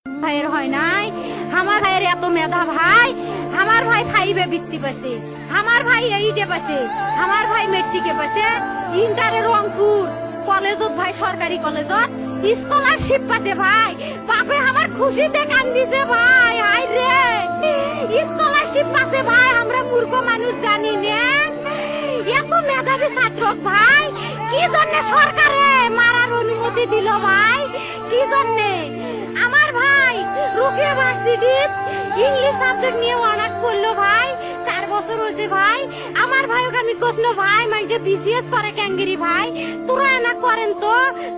ভাইয়ের হয় নাই, আমার ভাইয়ের এত মেধা ভাই, আমার ভাই 5-এ বৃত্তি পাইছে, আমার ভাই 8-এ পাইছে, আমার ভাই মেট্রিকে পাইছে, ইন্টারে রংপুর কলেজত ভাই সরকারি কলেজত স্কলারশিপ পাতে ভাই, বাপে আমার খুশিতে কান্দিছে ভাই, হাই রে স্কলারশিপ পাতে ভাই, আমরা মূর্খ মানুষ জানি না এত মেধাবী ছাত্র ভাই, কি জন্য সরকারে মারার অনুমতি দিল ভাই, কি জন্য? আমার ভাই রুকিয়া ভার্সিটি ইংলিশ সাবজেক্ট নিয়ে অনার্স করলো ভাই, 4 বছর হয়েছে ভাই, আমার ভাইকে আমি কইলো ভাই মানে বিসিএস করে ক্যাঙ্গেরি ভাই, তোরা না করেন তো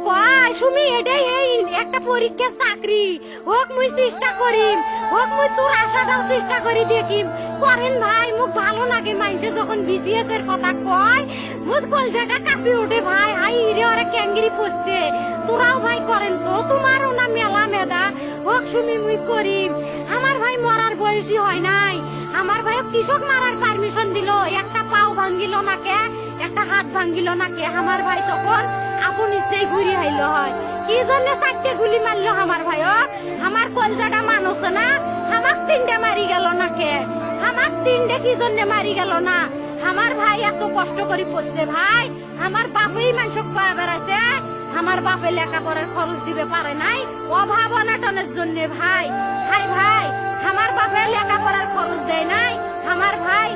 কয় সুমি এটাই এই একটা পরীক্ষা চাকরি হোক মুই চেষ্টা করিম, হোক মুই তোর আশাটাও চেষ্টা করি দেখিম, করেন ভাই মুখ ভালো লাগে মানুষে যখন বিসিএস এর কথা কয়, মুখ কলজাটা কাঁপি ওঠে ভাই, হাই রে ওরা ক্যাঙ্গেরি পড়ছে, তোরাও ভাই করেন তো, তোমারও না মেলা মেধা, হোক সুমি মুই করিম। আমার ভাই মরার বয়সী হয় নাই, আমার ভাই কৃষক মারার পারমিশন দিল, একটা পাও ভাঙ্গিল না কে, একটা হাত ভাঙ্গিল না কে, আমার ভাই তখন আপন ইচ্ছেই ঘুরি আইল হয়, কি জন্য 4টে গুলি মারলো আমার ভাইক, আমার কলজাটা মানুষ না, আমার 3টে মারি গেল না কে, আমার 3টে কি জন্য মারি গেল না, আমার ভাই এত কষ্ট করে পড়ছে ভাই, আমার বাপেই মানুষ কয়া বেড়াইছে, আমার বাপে লেখাপড়ার খরচ দিবে পারে নাই, অভাব অনাটনের জন্য ভাই, ভাই ভাই আমার বাপে লেখাপড়ার খরচ দেয় নাই, আমার ভাই